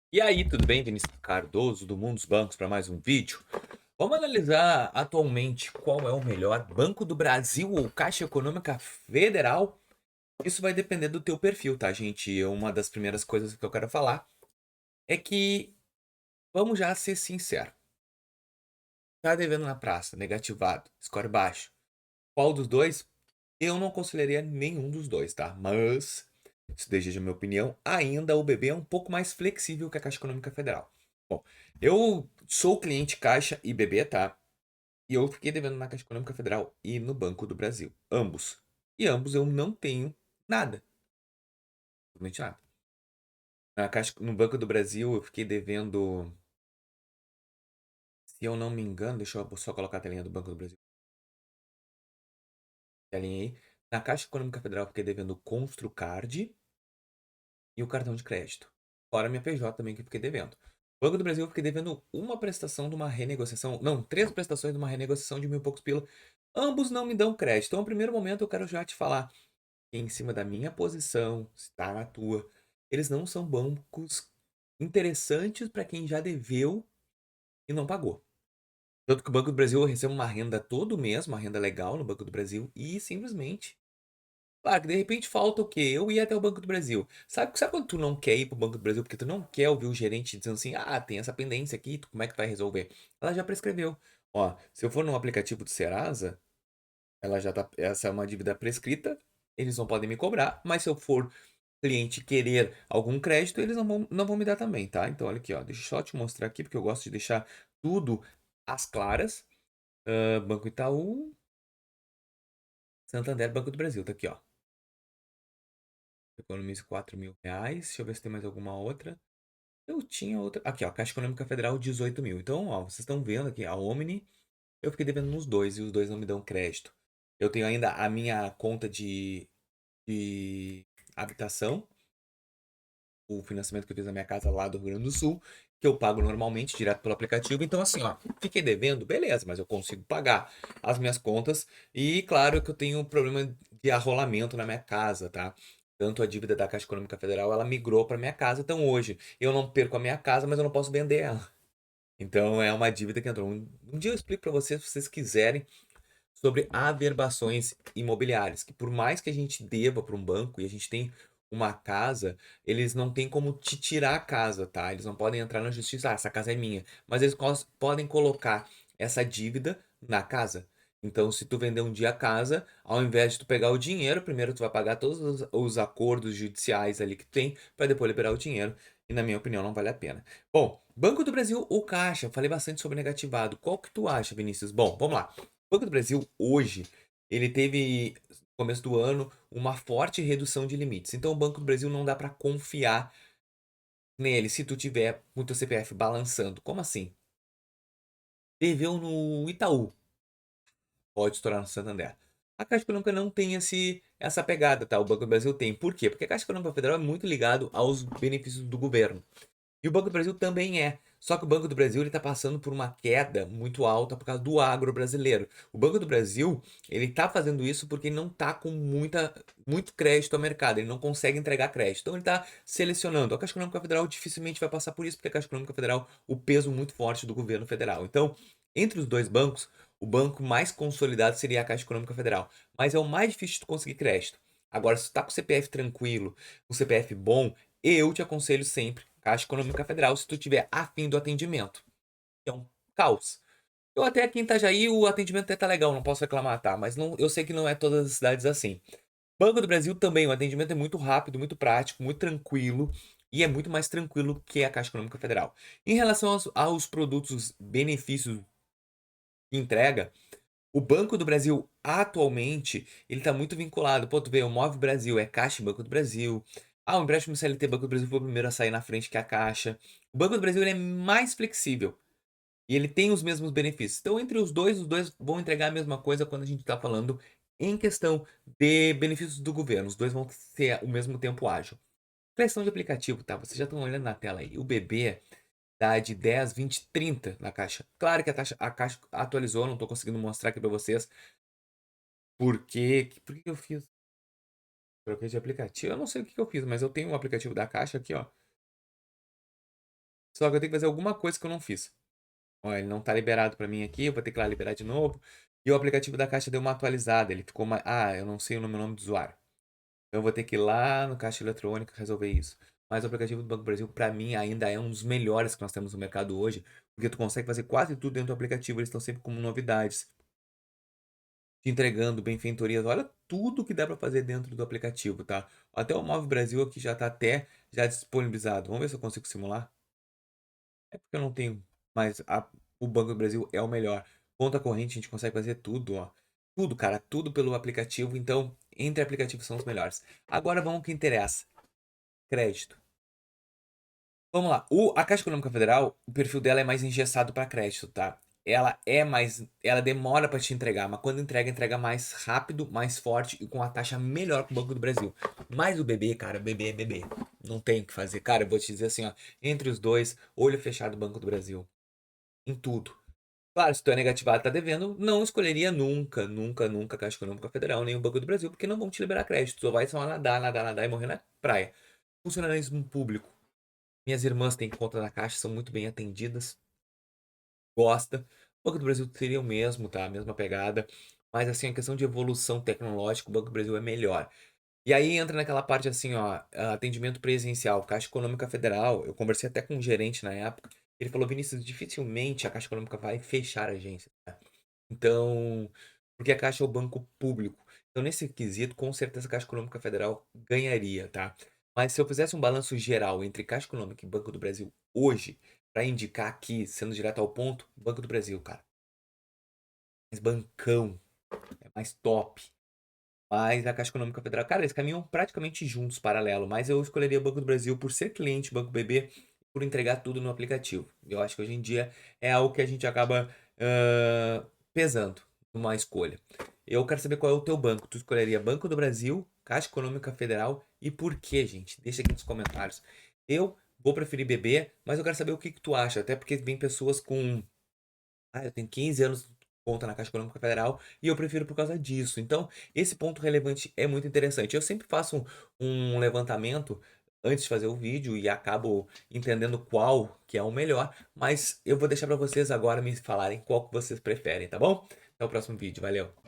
E aí, tudo bem? Vinícius Cardoso, do Mundo dos Bancos, para mais um vídeo. Vamos analisar atualmente qual é o melhor, Banco do Brasil ou Caixa Econômica Federal? Isso vai depender do teu perfil, tá, gente? Uma das primeiras coisas que eu quero falar é que, vamos já ser sinceros, tá devendo na praça, negativado, score baixo. Qual dos dois? Eu não consideraria nenhum dos dois, tá? Mas, isso desde a minha opinião, ainda o BB é um pouco mais flexível que a Caixa Econômica Federal. Bom, eu sou cliente Caixa e BB, tá? E eu fiquei devendo na Caixa Econômica Federal e no Banco do Brasil. Ambos. E ambos eu não tenho nada. Simplesmente nada. No Banco do Brasil eu fiquei devendo. Se eu não me engano, deixa eu só colocar a telinha do Banco do Brasil. Telinha aí. Na Caixa Econômica Federal eu fiquei devendo o Construcard e o cartão de crédito. Fora minha PJ também que eu fiquei devendo. Banco do Brasil eu fiquei devendo uma prestação de uma renegociação. Não, três prestações de uma renegociação de mil e poucos pila. Ambos não me dão crédito. Então, no primeiro momento, eu quero já te falar que em cima da minha posição, está na tua, eles não são bancos interessantes para quem já deveu e não pagou. Tanto que o Banco do Brasil eu recebo uma renda todo mês, uma renda legal no Banco do Brasil, e simplesmente. Claro que de repente falta o quê? Eu ia até o Banco do Brasil. Sabe quando tu não quer ir pro Banco do Brasil porque tu não quer ouvir o gerente dizendo assim, ah, tem essa pendência aqui, como é que vai resolver? Ela já prescreveu. Ó, se eu for num aplicativo do Serasa, ela já tá, essa é uma dívida prescrita, eles não podem me cobrar, mas se eu for cliente querer algum crédito, eles não vão me dar também, tá? Então olha aqui, ó, deixa eu só te mostrar aqui, porque eu gosto de deixar tudo às claras. Banco Itaú, Santander, Banco do Brasil, tá aqui, ó. Economizo R$ 4.000. Deixa eu ver se tem mais alguma outra. Eu tinha outra. Aqui, ó. Caixa Econômica Federal, 18 mil. Então, ó, vocês estão vendo aqui, a Omni, eu fiquei devendo nos dois e os dois não me dão crédito. Eu tenho ainda a minha conta de habitação, o financiamento que eu fiz na minha casa lá do Rio Grande do Sul, que eu pago normalmente, direto pelo aplicativo. Então, assim, ó, fiquei devendo, beleza, mas eu consigo pagar as minhas contas. E claro que eu tenho um problema de arrolamento na minha casa, tá? Tanto a dívida da Caixa Econômica Federal, ela migrou para minha casa. Então, hoje, eu não perco a minha casa, mas eu não posso vender ela. Então, é uma dívida que entrou. Um dia eu explico para vocês, se vocês quiserem, sobre averbações imobiliárias, que por mais que a gente deva para um banco e a gente tem uma casa, eles não têm como te tirar a casa, tá? Eles não podem entrar na justiça, ah, essa casa é minha, mas eles podem colocar essa dívida na casa. Então, se tu vender um dia a casa, ao invés de tu pegar o dinheiro, primeiro tu vai pagar todos os acordos judiciais ali que tem, para depois liberar o dinheiro. E na minha opinião, não vale a pena. Bom, Banco do Brasil ou Caixa? Falei bastante sobre negativado. Qual que tu acha, Vinícius? Bom, vamos lá. O Banco do Brasil hoje, ele teve, no começo do ano, uma forte redução de limites. Então, o Banco do Brasil não dá para confiar nele se tu tiver com o teu CPF balançando. Como assim? Deveu no Itaú, pode estourar no Santander. A Caixa Econômica não tem essa pegada, tá? O Banco do Brasil tem. Por quê? Porque a Caixa Econômica Federal é muito ligado aos benefícios do governo. E o Banco do Brasil também é. Só que o Banco do Brasil está passando por uma queda muito alta por causa do agro brasileiro. O Banco do Brasil ele está fazendo isso porque ele não está com muito crédito ao mercado. Ele não consegue entregar crédito. Então ele está selecionando. A Caixa Econômica Federal dificilmente vai passar por isso, porque a Caixa Econômica Federal, o peso muito forte do governo federal. Então, entre os dois bancos, o banco mais consolidado seria a Caixa Econômica Federal. Mas é o mais difícil de conseguir crédito. Agora, se tu está com o CPF tranquilo, com o CPF bom, eu te aconselho sempre Caixa Econômica Federal se tu tiver afim do atendimento. É um caos. Eu até aqui em Itajaí o atendimento até tá legal, não posso reclamar, tá? Mas não, eu sei que não é todas as cidades assim. Banco do Brasil também, o atendimento é muito rápido, muito prático, muito tranquilo e é muito mais tranquilo que a Caixa Econômica Federal. Em relação aos produtos, benefícios que entrega, o Banco do Brasil atualmente, ele tá muito vinculado. Pô, tu vê, o Move Brasil é Caixa e Banco do Brasil. Ah, o empréstimo CLT Banco do Brasil foi o primeiro a sair na frente que a Caixa. O Banco do Brasil ele é mais flexível e ele tem os mesmos benefícios. Então, entre os dois vão entregar a mesma coisa quando a gente está falando em questão de benefícios do governo. Os dois vão ser o mesmo tempo ágil. Questão de aplicativo, tá? Vocês já estão olhando na tela aí. O BB dá de 10, 20, 30 na caixa. Claro que a caixa atualizou, não estou conseguindo mostrar aqui para vocês. Por que eu fiz? Troquei de aplicativo. Eu não sei o que eu fiz, mas eu tenho um aplicativo da Caixa aqui, ó. Só que eu tenho que fazer alguma coisa que eu não fiz. Ó, ele não tá liberado pra mim aqui, eu vou ter que ir lá liberar de novo. E o aplicativo da Caixa deu uma atualizada, ele ficou mais... Ah, eu não sei o meu nome do usuário. Então eu vou ter que ir lá no Caixa Eletrônica resolver isso. Mas o aplicativo do Banco do Brasil, pra mim, ainda é um dos melhores que nós temos no mercado hoje, porque tu consegue fazer quase tudo dentro do aplicativo, eles estão sempre como novidades, te entregando benfeitorias. Olha tudo que dá pra fazer dentro do aplicativo, tá? Até o Move Brasil aqui já tá até já disponibilizado. Vamos ver se eu consigo simular. É porque eu não tenho, mas o Banco do Brasil é o melhor. Conta corrente, a gente consegue fazer tudo, ó. Tudo, cara, tudo pelo aplicativo. Então, entre aplicativos são os melhores. Agora vamos ao que interessa. Crédito. Vamos lá. A Caixa Econômica Federal, o perfil dela é mais engessado para crédito, tá? Ela é mais, ela demora para te entregar, mas quando entrega, entrega mais rápido, mais forte e com a taxa melhor que o Banco do Brasil. Mas o BB, cara, BB é BB. Não tem o que fazer. Cara, eu vou te dizer assim, ó, entre os dois, olho fechado Banco do Brasil. Em tudo. Claro, se tu é negativado e tá devendo, não escolheria nunca, nunca, nunca a Caixa Econômica Federal nem o Banco do Brasil, porque não vão te liberar crédito. Tu só vai só nadar, nadar, nadar e morrer na praia. Funcionalismo público. Minhas irmãs têm conta na Caixa, são muito bem atendidas. Gosta. O Banco do Brasil seria o mesmo, tá? A mesma pegada. Mas assim, a questão de evolução tecnológica, o Banco do Brasil é melhor. E aí entra naquela parte assim, ó, atendimento presencial, Caixa Econômica Federal. Eu conversei até com um gerente na época. Ele falou, Vinícius, dificilmente a Caixa Econômica vai fechar a agência. Então, porque a Caixa é o banco público. Então, nesse quesito, com certeza a Caixa Econômica Federal ganharia, tá? Mas se eu fizesse um balanço geral entre Caixa Econômica e Banco do Brasil hoje, para indicar aqui, sendo direto ao ponto, Banco do Brasil, cara. Mais bancão, é mais top. Mas a Caixa Econômica Federal, cara, eles caminham praticamente juntos, paralelo. Mas eu escolheria o Banco do Brasil por ser cliente Banco BB, por entregar tudo no aplicativo. Eu acho que hoje em dia é algo que a gente acaba pesando numa escolha. Eu quero saber qual é o teu banco. Tu escolheria Banco do Brasil, Caixa Econômica Federal e por quê, gente? Deixa aqui nos comentários. Eu vou preferir BB, mas eu quero saber o que que tu acha. Até porque vem pessoas com eu tenho 15 anos de conta na Caixa Econômica Federal e eu prefiro por causa disso. Então, esse ponto relevante é muito interessante. Eu sempre faço um levantamento antes de fazer o vídeo e acabo entendendo qual que é o melhor, mas eu vou deixar para vocês agora me falarem qual que vocês preferem, tá bom? Até o próximo vídeo, valeu!